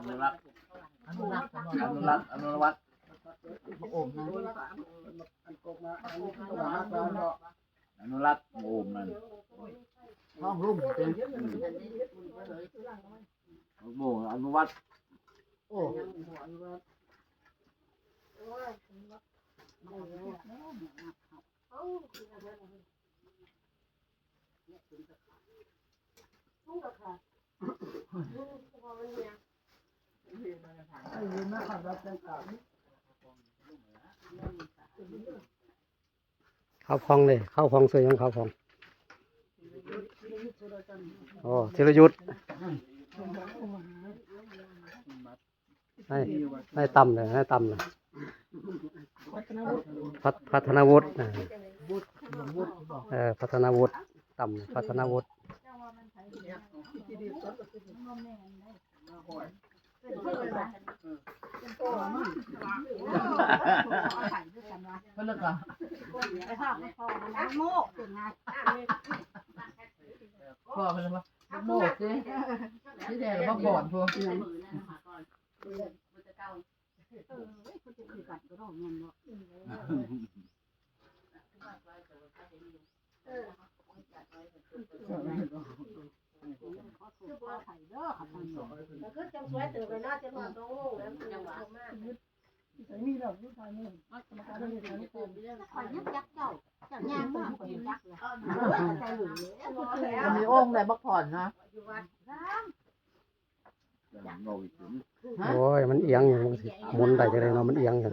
นุรักษ์อนุรักษ์อนุวัตโอมนะอนุรักษ์โอมนั่นห้องรุ่มเป็นโมอนุวัตโอ้ข้าวพองเลยข้าวพองสวยยังข้าวพองโอ้ธีรยุทธให้ต่ำเลยให้ต่ำเลยพัฒนาวุฒิพัฒนาวุฒิต่ำพัฒนาวุฒิก็แล้วก็พ่อเป็นอะไรโมกสิที่แดงมาบ่อนพวกก็จังสวยตื่นไปน่าจะนอนตรงโง่แล้วจังหวะมากมีดอกลูกชายมึงมีโอ่งไหนบักผ่อนนะโอ้ยมันเอียงอยู่หมุนได้จังได๋เนาะมันเอียงอยู่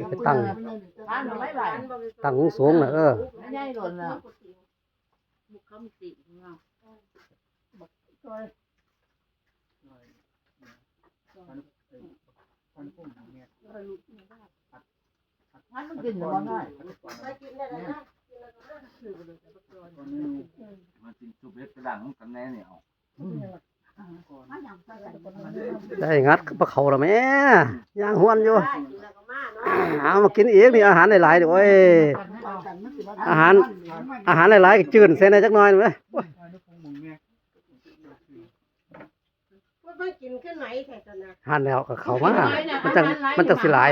ไปตั้งสูงๆน่ะไม่ใหญ่หล่นแล้วมันกินหรือว่าง่ายไม่กินได้เลยนะมากินซุปเห็ดกระดังกันแน่เนี่ยได้งัดปลาเขาแล้วแม่ย่างหวนอยู่เอามากินอีกนี่อาหารหลายๆดิโอ้ยอาหารหลายๆจืดใส่ในจักหน่อยเว้ยไม่กินขึ้นไหนแท้จังนะหั่นแล้วก็เข้ามามันจังสิหลาย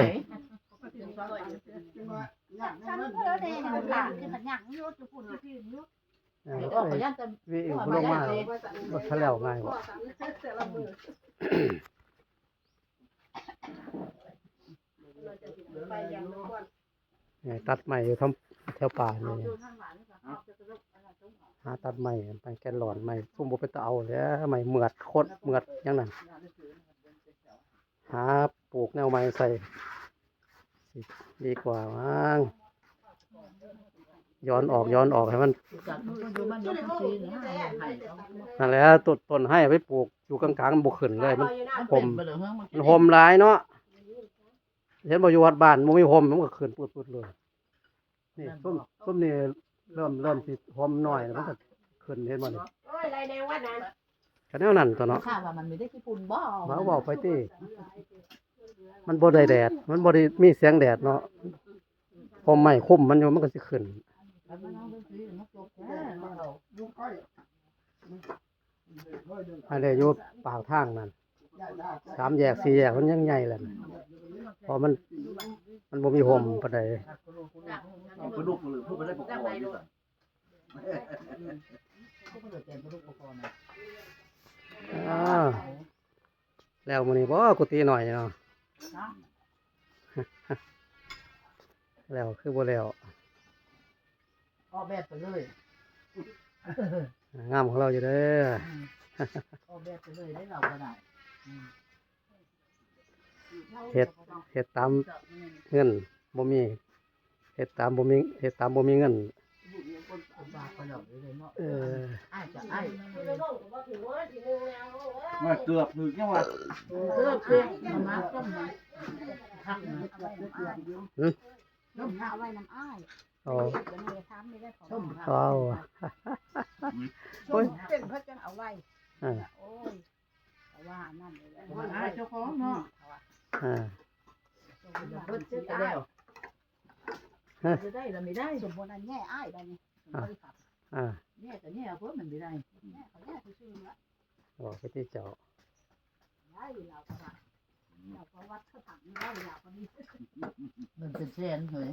วิ่งลงมาบ่ทะแล้วง่ายบ่ตัดไม้อยู่ทำแถวป่านี่หาตัดไม้ไปแกนหลอนไม้ซุ่มบ่ไปตะเอาแล้วไม้เหมือดโคตรเหมือดอย่างนั้นหาปลูกแนวไม้ใส่ดีกว่ามั้งย้อนออกให้มันนั่นแหละต้นให้ไปปลูกอยู่กลางๆมันบ่ขึ้นเลยมันห่มหลายเนาะเห็นบ่อยู่วัดบ้านบ่มีห่มมันก็ขึ้นปุดๆเลยนี่ส้มนี่เริ่มสิห่มน้อยแล้วมันก็ขึ้นเห็นบ่นี่โอ้ยไรแดงว่านั้นก็แนวนั้นตัวเนาะข้าว่ามันไม่ได้ขี้ฝุ่นบ่เว้าไปติมันบ่ได้แดดมันบ่ได้มีแสงแดดเนาะห่มไม้คุ้มมันอยู่มันก็สิขึ้นอันนี้อยู่ปากทางนั่น3 แยก 4 แยกมันยังใหญ่แหละเพราะมันบ่มีห่มปานใดไปลูกหรือพูดไปได้ปกครองอยู่แล้วมื้อนี้บ่กุฏิหน่อยเนาะแล้วคือบ่แล้วออกแบบไปเลยงามของเราอยู่เด้อออกแบบไปเลยได้เราก็ได้เฮ็ดตามเงินบ่มีเฮ็ดตามบ่มีเงินมาเกือบถึงยังวะมาต้มผักน้ำเอาไว้น้ำอ้ายอ๋อต้มโอ้ยเป็นเพื่อจะเอาไว้โอ้ยว่านั่นเลยอ้ายเจ้าของเนาะเพิ่นซื้อแล้วจะได้หรือไม่ได้สมบูรณ์อันแง่อ้ายได้นี่แง่แต่แง่เพิ่นมันไม่ได้อ๋อไปที่เจ้า เราก็วัดเขาถามว่าอยากคนนี้ มันเป็นแสนเฮ้ย